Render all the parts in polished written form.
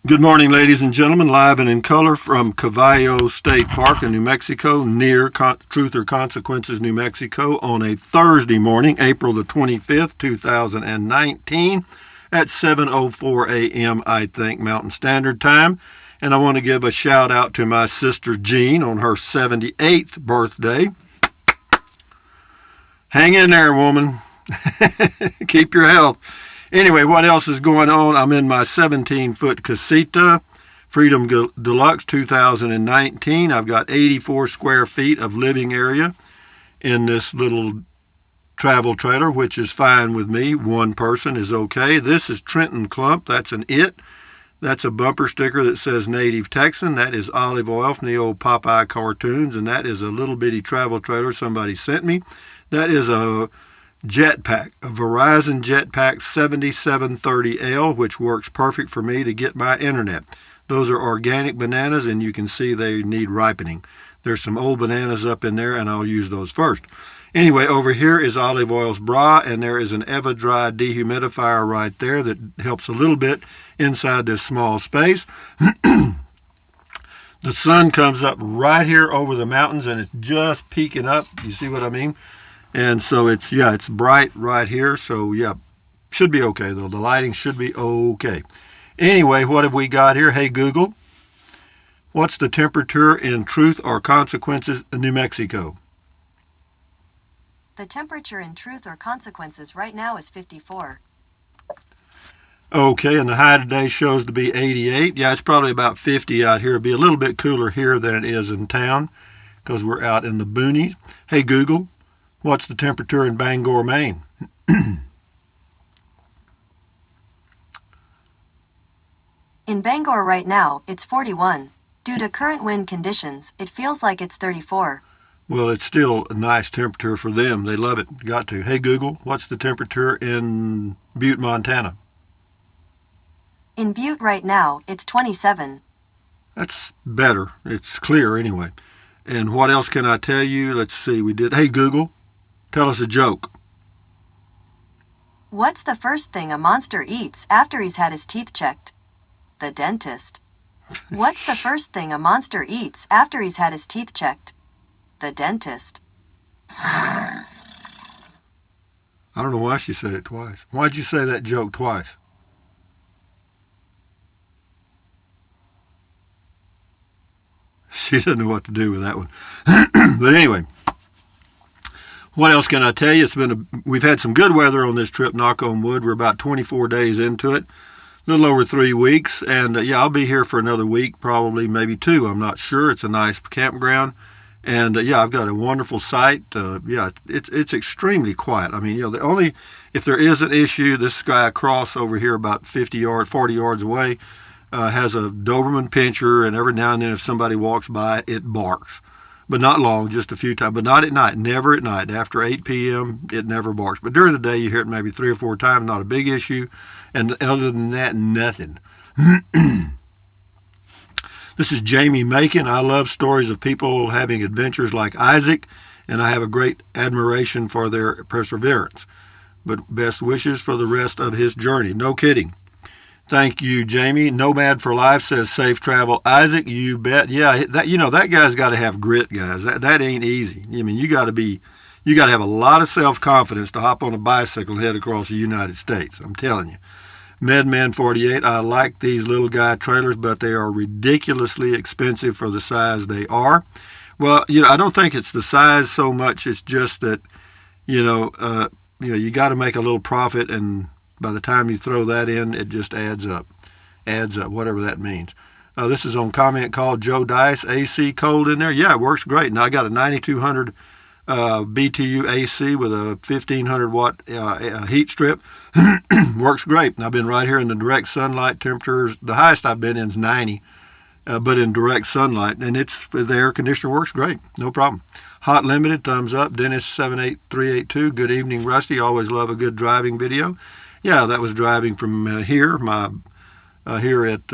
Good morning, ladies and gentlemen, live and in color from Cavallo State Park in New Mexico, near Truth or Consequences, New Mexico, on a Thursday morning, April the 25th, 2019, at 7:04 a.m., I think, Mountain Standard Time. And I want to give a shout out to my sister Jean on her 78th birthday. Hang in there, woman. Keep your health. Anyway, what else is going on? I'm in my 17-foot casita, Freedom Deluxe 2019. I've got 84 square feet of living area in this little travel trailer, which is fine with me. One person is okay. This is Trenton Clump. That's an it. That's a bumper sticker that says Native Texan. That is olive oil from the old Popeye cartoons, and that is a little bitty travel trailer somebody sent me. That is a Jetpack, a Verizon Jetpack 7730L, which works perfect for me to get my internet. Those are organic bananas, and you can see they need ripening. There's some old bananas up in there, and I'll use those first. Anyway, over here is Olive Oil's bra, and there is an EvaDry dehumidifier right there that helps a little bit inside this small space. The sun comes up right here over the mountains, and it's just peeking up. You see what I mean? And so it's bright right here. So yeah, should be okay though. The lighting should be okay. Anyway, what have we got here? Hey Google, what's the temperature in Truth or Consequences, New Mexico? The temperature in Truth or Consequences right now is 54. Okay, and the high today shows to be 88. Yeah, it's probably about 50 out here. It'll be a little bit cooler here than it is in town because we're out in the boonies. Hey Google, what's the temperature in Bangor, Maine? In Bangor right now, it's 41. Due to current wind conditions, it feels like it's 34. Well, it's still a nice temperature for them. They love it. Got to. Hey Google, what's the temperature in Butte, Montana? In Butte right now, it's 27. That's better. It's clear anyway. And what else can I tell you? Let's see. Hey Google, tell us a joke. What's the first thing a monster eats after he's had his teeth checked? The dentist. What's the first thing a monster eats after he's had his teeth checked? The dentist. I don't know why she said it twice. Why'd you say that joke twice? She doesn't know what to do with that one. But anyway, what else can I tell you? We've had some good weather on this trip, knock on wood. We're about 24 days into it, a little over 3 weeks. And yeah, I'll be here for another week, probably maybe 2. I'm not sure. It's a nice campground. And yeah, I've got a wonderful site. Yeah, it's extremely quiet. I mean, if there is an issue, this guy across over here about 40 yards away, has a Doberman pinscher, and every now and then if somebody walks by, it barks. But not long, just a few times. But not at night, never at night. After 8 p.m., it never barks. But during the day, you hear it maybe 3 or 4 times, not a big issue. And other than that, nothing. This is Jamie Macon. I love stories of people having adventures like Isaac, and I have a great admiration for their perseverance. But best wishes for the rest of his journey. No kidding. Thank you, Jamie. Nomad for Life says safe travel. Isaac, you bet. Yeah, that guy's got to have grit, guys. That ain't easy. I mean, you got to have a lot of self-confidence to hop on a bicycle and head across the United States. I'm telling you. Medman 48, I like these little guy trailers, but they are ridiculously expensive for the size they are. Well, I don't think it's the size so much. It's just that, you got to make a little profit, and by the time you throw that in, it just adds up, whatever that means. This is on comment called Joe Dice. AC cold in there? Yeah, it works great. Now I got a 9200 BTU AC with a 1500 watt heat strip. Works great. And I've been right here in the direct sunlight. Temperatures, the highest I've been in is 90, but in direct sunlight. And the air conditioner works great. No problem. Hot Limited, thumbs up. Dennis 78382, good evening, Rusty. Always love a good driving video. Yeah, that was driving from here at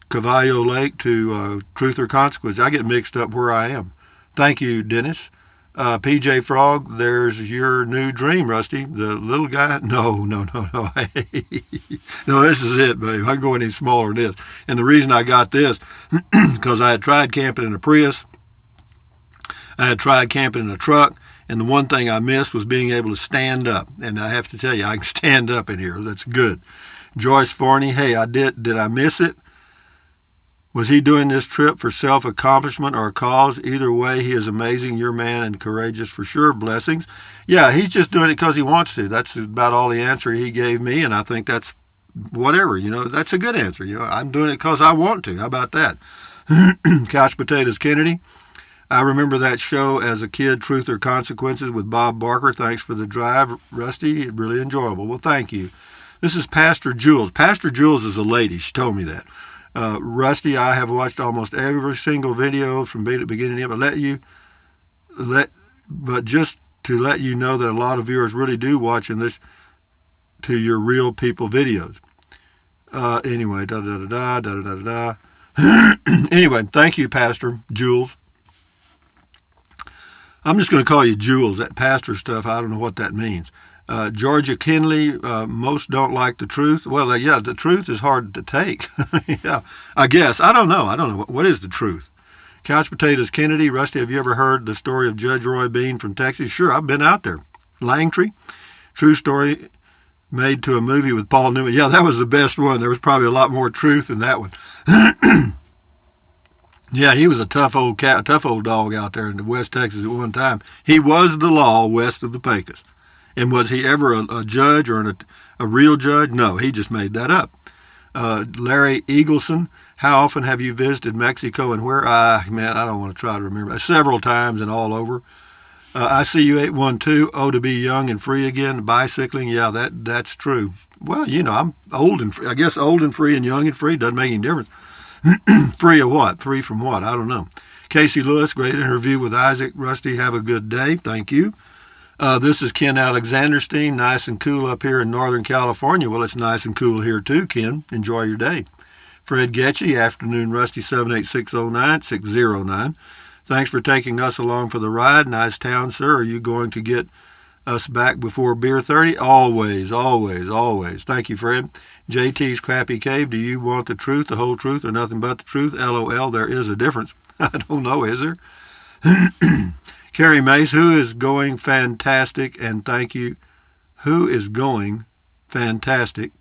Cavallo Lake to Truth or Consequence. I get mixed up where I am. Thank you, Dennis. PJ Frog, there's your new dream, Rusty. The little guy? No. No, this is it, babe. I can go any smaller than this. And the reason I got this, because I had tried camping in a Prius. I had tried camping in a truck. And the one thing I missed was being able to stand up. And I have to tell you, I can stand up in here. That's good. Joyce Forney, hey, did I miss it? Was he doing this trip for self-accomplishment or a cause? Either way, he is amazing. Your man and courageous for sure. Blessings. Yeah, he's just doing it because he wants to. That's about all the answer he gave me, and I think that's whatever. That's a good answer. I'm doing it because I want to. How about that? Couch Potatoes Kennedy. I remember that show as a kid, Truth or Consequences, with Bob Barker. Thanks for the drive, Rusty. Really enjoyable. Well, thank you. This is Pastor Jules. Pastor Jules is a lady. She told me that. Rusty, I have watched almost every single video from the beginning of it. But just to let you know that a lot of viewers really do watching this to your real people videos. Anyway, Anyway, thank you, Pastor Jules. I'm just going to call you Jules. That pastor stuff, I don't know what that means. Georgia Kinley, most don't like the truth. Well, yeah, the truth is hard to take. Yeah, I guess. I don't know. What is the truth? Couch Potatoes Kennedy. Rusty, have you ever heard the story of Judge Roy Bean from Texas? Sure, I've been out there. Langtree. True story made to a movie with Paul Newman. Yeah, that was the best one. There was probably a lot more truth in that one. Yeah, he was a tough old dog out there in West Texas at one time. He was the law west of the Pecos. And was he ever a judge or a real judge? No, he just made that up. Larry Eagleson, how often have you visited Mexico and where? Man, I don't want to try to remember. Several times and all over. I see you 812. Oh, to be young and free again. Bicycling. Yeah, that's true. Well, I'm old and free. I guess old and free and young and free doesn't make any difference. Free of what? Free from what? I don't know. Casey Lewis, great interview with Isaac. Rusty, have a good day. Thank you. This is Ken Alexanderstein. Nice and cool up here in Northern California. Well, it's nice and cool here too, Ken. Enjoy your day. Fred Getchy, afternoon Rusty 78609. Thanks for taking us along for the ride. Nice town, sir. Are you going to get us back before beer 30? Always, always, always. Thank you, Fred. JT's Crappy Cave. Do you want the truth, the whole truth, or nothing but the truth? LOL, there is a difference. I don't know, is there? Carrie Mace, who is going fantastic, and thank you. Who is going fantastic,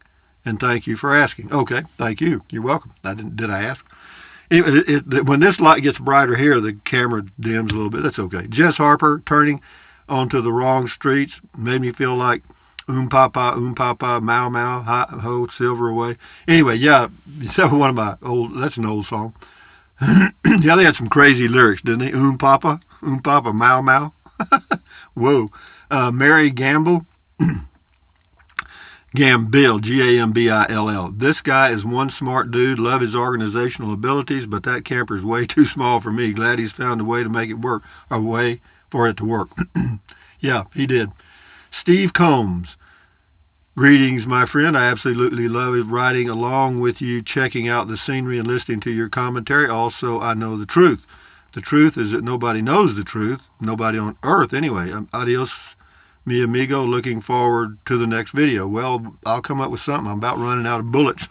and thank you for asking. Okay, thank you. You're welcome. Did I ask? Anyway, when this light gets brighter here, the camera dims a little bit. That's okay. Jess Harper, turning onto the wrong streets, made me feel like papa, mau mau, ho, silver away. Anyway, yeah, that's one of my that's an old song. Yeah, they had some crazy lyrics, didn't they? Papa, mau mau. Whoa. Mary Gamble. Gambill, Gambill. This guy is one smart dude. Love his organizational abilities, but that camper's way too small for me. Glad he's found a way to make it work, a way for it to work. Yeah, he did. Steve Combs. Greetings, my friend. I absolutely love riding along with you, checking out the scenery and listening to your commentary. Also, I know the truth. The truth is that nobody knows the truth. Nobody on earth, anyway. Adios, mi amigo. Looking forward to the next video. Well, I'll come up with something. I'm about running out of bullets.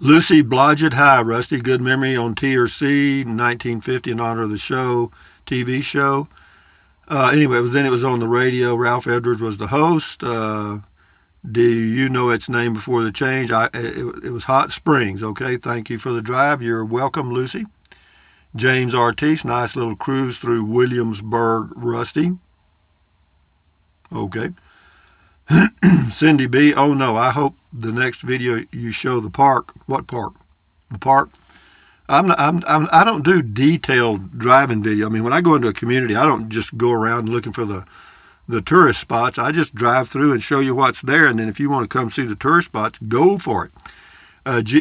Lucy Blodgett. Hi, Rusty. Good memory on TRC 1950 in honor of the show, TV show. Anyway, then it was on the radio. Ralph Edwards was the host. Do you know its name before the change? It was Hot Springs. Okay, thank you for the drive. You're welcome, Lucy. James Artis, nice little cruise through Williamsburg, Rusty. Okay. Cindy B. Oh no, I hope the next video you show the park. What park? The park. I don't do detailed driving video. I mean, when I go into a community, I don't just go around looking for the tourist spots. I just drive through and show you what's there, and then if you want to come see the tourist spots, go for it.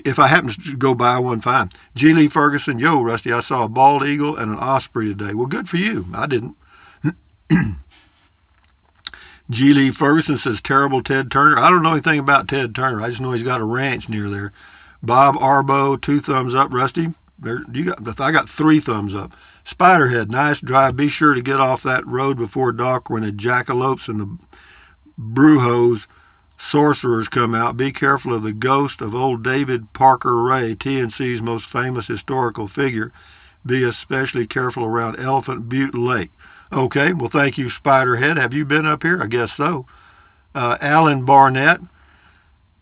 If I happen to go by one, fine. G. Lee Ferguson, yo, Rusty, I saw a bald eagle and an osprey today. Well, good for you. I didn't. G. Lee Ferguson says, terrible Ted Turner. I don't know anything about Ted Turner. I just know he's got a ranch near there. Bob Arbo, 2 thumbs up, Rusty. I got 3 thumbs up. Spiderhead, nice drive. Be sure to get off that road before dark when the jackalopes and the brujos sorcerers come out. Be careful of the ghost of old David Parker Ray, TNC's most famous historical figure. Be especially careful around Elephant Butte Lake. Okay, well, thank you, Spiderhead. Have you been up here? I guess so. Alan Barnett,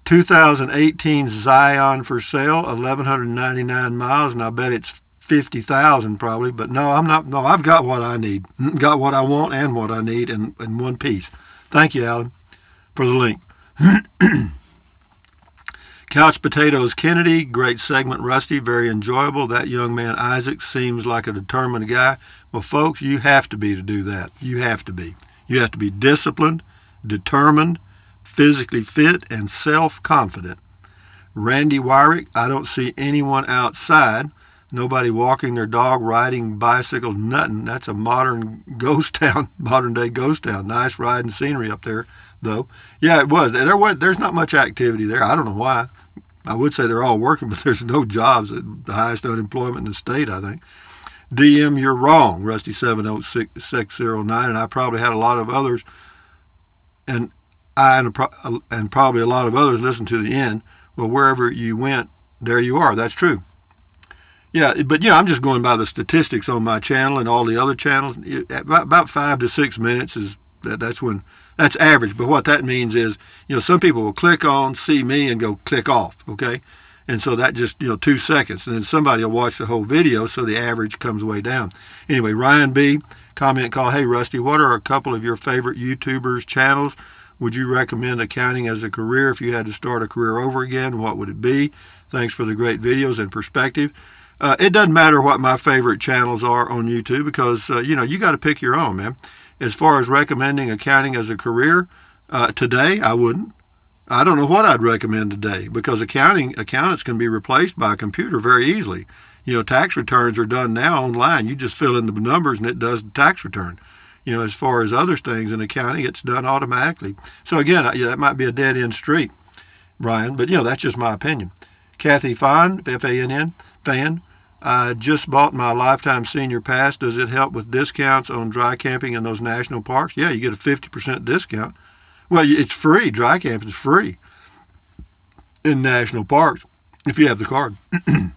2018 Zion for sale, 1,199 miles, and I bet it's 50,000 probably. But no, I'm not. No, I've got what I need. Got what I want and what I need in one piece. Thank you, Alan, for the link. Couch Potatoes Kennedy, great segment, Rusty, very enjoyable. That young man, Isaac, seems like a determined guy. Well, folks, you have to be to do that. You have to be. You have to be disciplined, determined, physically fit, and self-confident. Randy Wyrick, I don't see anyone outside. Nobody walking their dog, riding bicycle, nothing. That's a modern ghost town, modern day ghost town. Nice riding scenery up there, though. Yeah, it was. There's not much activity there. I don't know why. I would say they're all working, but there's no jobs. The highest unemployment in the state, I think. DM, you're wrong, Rusty 70609, and I probably had a lot of others, and probably a lot of others listen to the end. Well, wherever you went, there you are. That's true. Yeah, but I'm just going by the statistics on my channel and all the other channels. About 5 to 6 minutes is that's average. But what that means is, some people will click on, see me, and go click off. Okay, and so that just 2 seconds, and then somebody will watch the whole video, so the average comes way down. Anyway, Ryan B. comment call. Hey Rusty, what are a couple of your favorite YouTubers' channels? Would you recommend accounting as a career if you had to start a career over again? What would it be? Thanks for the great videos and perspective. It doesn't matter what my favorite channels are on YouTube because, you got to pick your own, man. As far as recommending accounting as a career, today I wouldn't. I don't know what I'd recommend today because accountants can be replaced by a computer very easily. Tax returns are done now online. You just fill in the numbers and it does the tax return. As far as other things in accounting, it's done automatically. So again, that might be a dead-end street, Brian, but that's just my opinion. Kathy Fan, F-A-N-N, Fan, I just bought my Lifetime Senior Pass. Does it help with discounts on dry camping in those national parks? Yeah, you get a 50% discount. Well, it's free. Dry camping is free in national parks if you have the card. And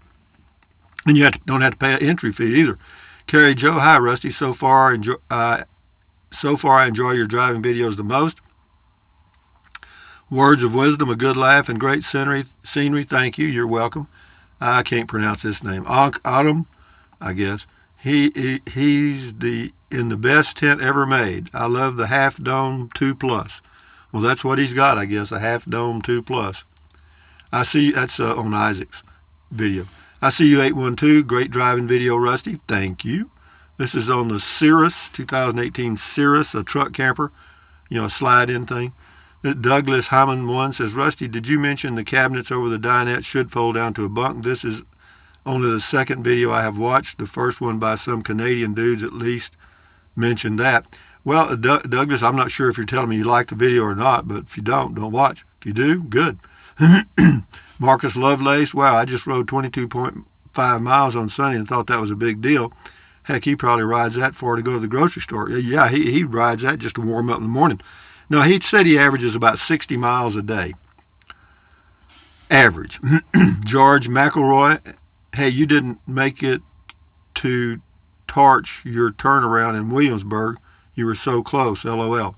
you don't have to pay an entry fee either. Carrie Joe, hi Rusty. So far I enjoy your driving videos the most. Words of wisdom, a good laugh, and great scenery. Thank you. You're welcome. I can't pronounce this name. Autumn, I guess. He's in the best tent ever made. I love the Half Dome 2 Plus. Well, that's what he's got, I guess, a Half Dome 2 Plus. I see that's on Isaac's video. I see you 812. Great driving video, Rusty. Thank you. This is on the Cirrus 2018 Cirrus, a truck camper, a slide-in thing. Douglas Hyman 1 says, Rusty, did you mention the cabinets over the dinette should fold down to a bunk? This is only the second video I have watched. The first one by some Canadian dudes at least mentioned that. Well, Douglas, I'm not sure if you're telling me you like the video or not, but if you don't watch. If you do, good. Marcus Lovelace, wow, I just rode 22.5 miles on Sunday and thought that was a big deal. Heck, he probably rides that far to go to the grocery store. Yeah, he rides that just to warm up in the morning. No, he said he averages about 60 miles a day. Average. George McElroy, hey, you didn't make it to torch your turnaround in Williamsburg. You were so close, LOL.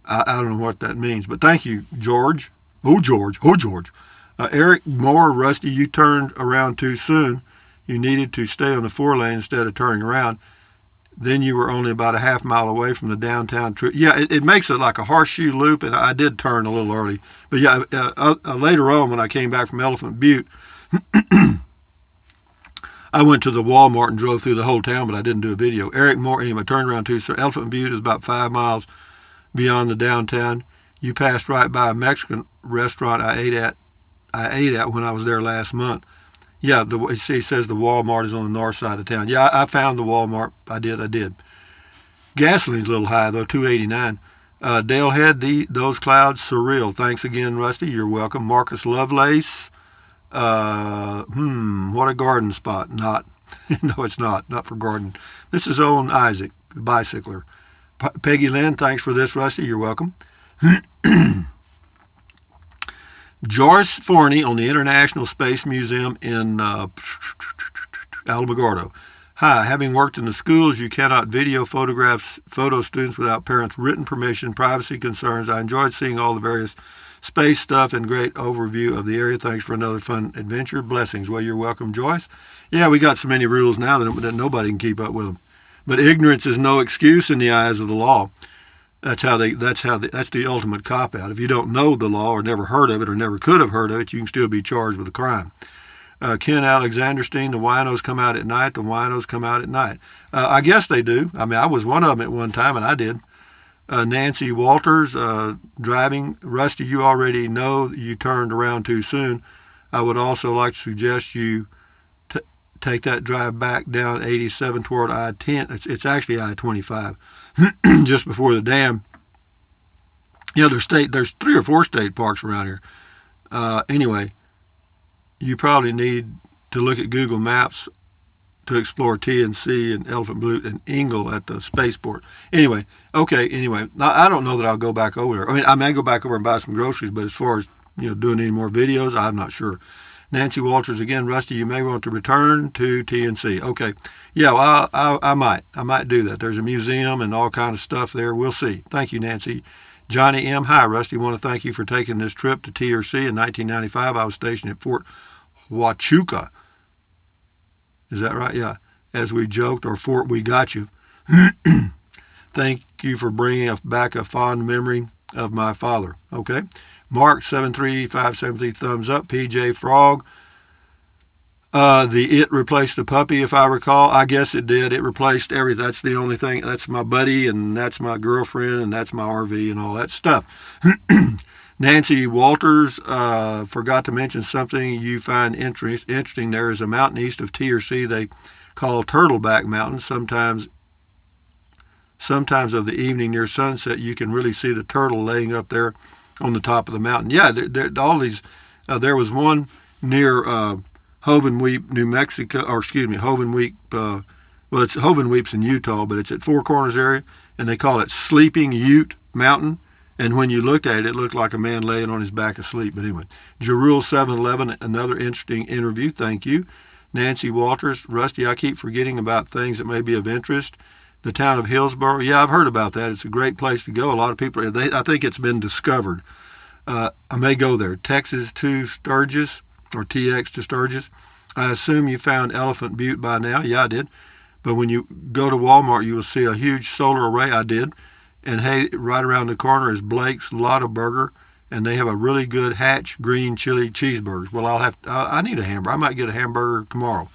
I don't know what that means, but thank you, George. Oh, George. Eric Moore, Rusty, you turned around too soon. You needed to stay on the 4-lane instead of turning around. Then you were only about a half mile away from the downtown trip. Yeah, it makes it like a horseshoe loop, and I did turn a little early. But yeah, later on when I came back from Elephant Butte, I went to the Walmart and drove through the whole town, but I didn't do a video. Eric Moore, anyway, turned around too. So Elephant Butte is about 5 miles beyond the downtown. You passed right by a Mexican restaurant I ate at when I was there last month. Yeah, he says the Walmart is on the north side of town. Yeah, I found the Walmart. I did. Gasoline's a little high, though, $2.89. Dale Head, those clouds, surreal. Thanks again, Rusty. You're welcome. Marcus Lovelace, what a garden spot. Not. No, it's not. Not for Gordon. This is Owen Isaac, the bicycler. Peggy Lynn, thanks for this, Rusty. You're welcome. Joris Forney on the International Space Museum in Alamogordo. Hi, having worked in the schools, you cannot video photo students without parents' written permission, privacy concerns. I enjoyed seeing all the various space stuff and great overview of the area. Thanks for another fun adventure. Blessings. Well, you're welcome, Joyce. Yeah, we got so many rules now that nobody can keep up with them. But ignorance is no excuse in the eyes of the law. That's the ultimate cop-out. If you don't know the law or never heard of it or never could have heard of it, you can still be charged with a crime. Ken Alexanderstein, the winos come out at night. The winos come out at night. I guess they do. I mean, I was one of them at one time, and I did. Nancy Walters, driving. Rusty, you already know you turned around too soon. I would also like to suggest you take that drive back down 87 toward I-10. It's actually I-25, just before the dam. You know, there's 3 or 4 state parks around here. Anyway, you probably need to look at Google Maps to explore TNC and Elephant Butte and Engle at the spaceport. Anyway, I don't know that I'll go back over there. I mean, I may go back over and buy some groceries, but as far as, doing any more videos, I'm not sure. Nancy Walters again, Rusty, you may want to return to TNC. Okay, yeah, well, I might do that. There's a museum and all kind of stuff there. We'll see. Thank you, Nancy. Johnny M. Hi, Rusty. Want to thank you for taking this trip to TRC. In 1995, I was stationed at Fort Huachuca. Is that right? Yeah. As we joked, or Fort We Got You. Thank you for bringing back a fond memory of my father. Okay. Mark 73573, thumbs up. PJ Frog. The It replaced the puppy, if I recall. I guess it did. It replaced everything. That's the only thing. That's my buddy, and that's my girlfriend, and that's my RV, and all that stuff. Nancy Walters forgot to mention something you find interesting. There is a mountain east of TRC they call Turtleback Mountain. Sometimes of the evening near sunset, you can really see the turtle laying up there on the top of the mountain. Yeah, all these. There was one near Hovenweep, New Mexico, or excuse me, Hovenweep. Well, it's Hovenweep's in Utah, but it's at Four Corners area, and they call it Sleeping Ute Mountain. And when you looked at it, it looked like a man laying on his back asleep. But anyway, Jerul 711, another interesting interview. Thank you. Nancy Walters, Rusty, I keep forgetting about things that may be of interest. The town of Hillsboro. Yeah, I've heard about that. It's a great place to go. A lot of people, I think it's been discovered. I may go there. Texas to Sturgis, or TX to Sturgis. I assume you found Elephant Butte by now. Yeah, I did. But when you go to Walmart, you will see a huge solar array. I did. And hey, right around the corner is Blake's Lotta Burger, and they have a really good Hatch green chili cheeseburgers. Well, I need a hamburger. I might get a hamburger tomorrow.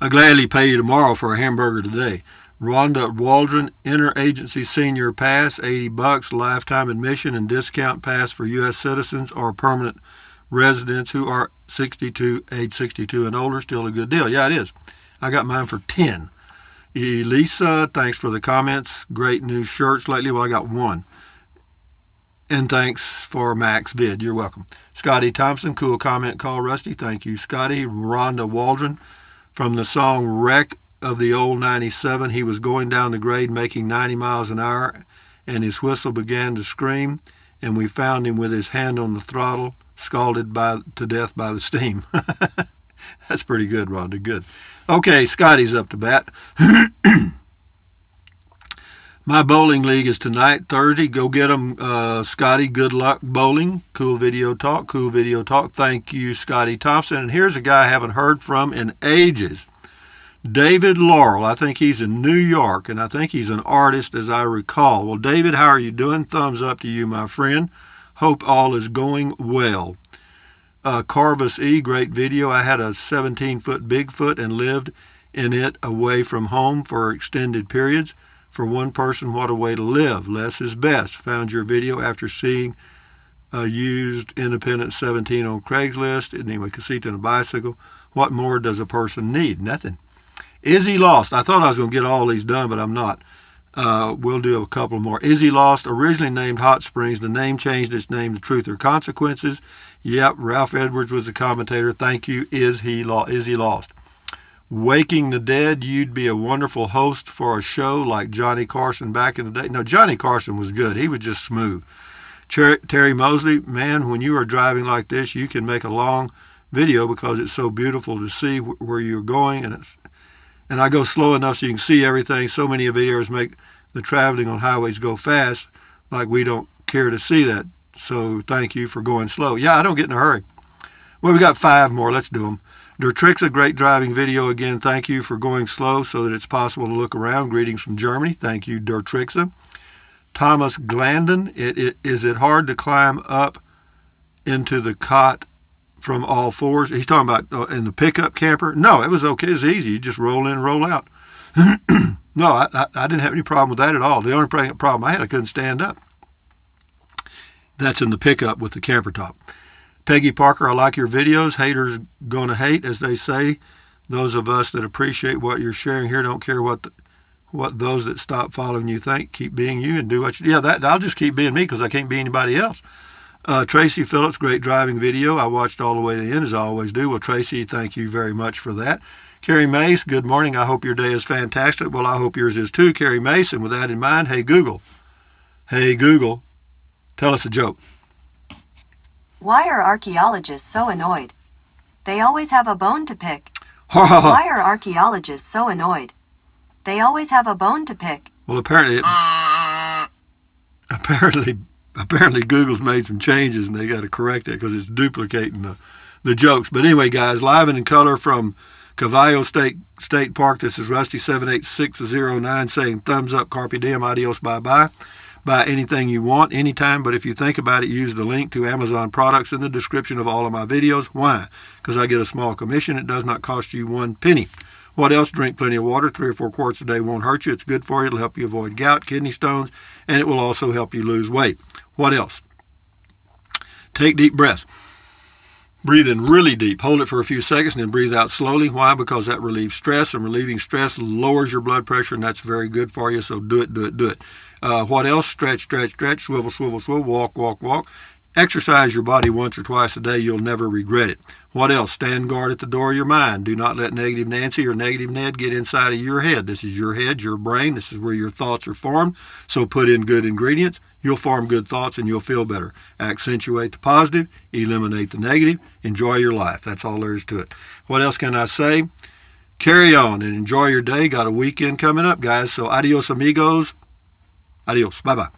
I'll gladly pay you tomorrow for a hamburger today. Rhonda Waldron, Interagency Senior Pass, $80, lifetime admission and discount pass for U.S. citizens or permanent residents who are age 62 and older. Still a good deal. Yeah, it is. I got mine for $10. Elisa, thanks for the comments. Great new shirts lately. Well, I got one. And thanks for Max Vid. You're welcome. Scotty Thompson, cool comment. Call Rusty. Thank you, Scotty. Rhonda Waldron, from the song Wreck of the Old 97. He was going down the grade making 90 miles an hour, and his whistle began to scream, and we found him with his hand on the throttle, scalded to death by the steam. That's pretty good, Rhonda. Good. Okay, Scotty's up to bat. My bowling league is tonight, Thursday. Go get them, Scotty. Good luck bowling. Cool video talk. Thank you, Scotty Thompson. And here's a guy I haven't heard from in ages. David Laurel. I think he's in New York, and I think he's an artist, as I recall. Well, David, how are you doing? Thumbs up to you, my friend. Hope all is going well. Carvis E., great video. I had a 17-foot Bigfoot and lived in it away from home for extended periods. For one person, what a way to live. Less is best. Found your video after seeing a used Independent 17 on Craigslist. Anyway, Casita and a bicycle. What more does a person need? Nothing. Is he lost? I thought I was going to get all these done, but I'm not. We'll do a couple more. Is he lost? Originally named Hot Springs, the name changed its name to Truth or Consequences. Yep, Ralph Edwards was the commentator. Thank you. Is he lost? Waking the Dead, you'd be a wonderful host for a show like Johnny Carson back in the day. No, Johnny Carson was good. He was just smooth. Terry Mosley, man, when you are driving like this, you can make a long video because it's so beautiful to see where you're going, and I go slow enough so you can see everything. So many videos make the traveling on highways go fast, like we don't care to see that. So thank you for going slow. Yeah, I don't get in a hurry. Well, we got 5 more. Let's do them. Dertrixa, great driving video again. Thank you for going slow so that it's possible to look around. Greetings from Germany. Thank you, Dertrixa. Thomas Glandon, is it hard to climb up into the cot from all fours? He's talking about in the pickup camper. No, it was okay. It was easy. You just roll in, roll out. No, I didn't have any problem with that at all. The only problem I had, I couldn't stand up. That's in the pickup with the camper top. Peggy Parker, I like your videos. Haters gonna hate, as they say. Those of us that appreciate what you're sharing here don't care what those that stop following you think. Keep being you and do what you... Yeah, I'll just keep being me because I can't be anybody else. Tracy Phillips, great driving video. I watched all the way to the end, as I always do. Well, Tracy, thank you very much for that. Carrie Mace, good morning. I hope your day is fantastic. Well, I hope yours is too, Carrie Mace. And with that in mind, hey, Google, tell us a joke. Why are archaeologists so annoyed? They always have a bone to pick. Why are archaeologists so annoyed? They always have a bone to pick. Well, apparently Google's made some changes and they got to correct it because it's duplicating the jokes. But anyway, guys, live and in color from Cavallo State Park, this is Rusty 78609 saying thumbs up, carpe diem, adios, bye-bye. Buy anything you want, anytime, but if you think about it, use the link to Amazon products in the description of all of my videos. Why? Because I get a small commission. It does not cost you 1 penny. What else? Drink plenty of water. 3 or 4 quarts a day won't hurt you. It's good for you. It'll help you avoid gout, kidney stones, and it will also help you lose weight. What else? Take deep breaths. Breathe in really deep. Hold it for a few seconds and then breathe out slowly. Why? Because that relieves stress, and relieving stress lowers your blood pressure, and that's very good for you. So do it. What else? Stretch, swivel, walk. Exercise your body once or twice a day. You'll never regret it. What else? Stand guard at the door of your mind. Do not let Negative Nancy or Negative Ned get inside of your head. This is your head, your brain. This is where your thoughts are formed. So put in good ingredients. You'll form good thoughts and you'll feel better. Accentuate the positive. Eliminate the negative. Enjoy your life. That's all there is to it. What else can I say? Carry on and enjoy your day. Got a weekend coming up, guys. So adios, amigos. Adios. Bye-bye.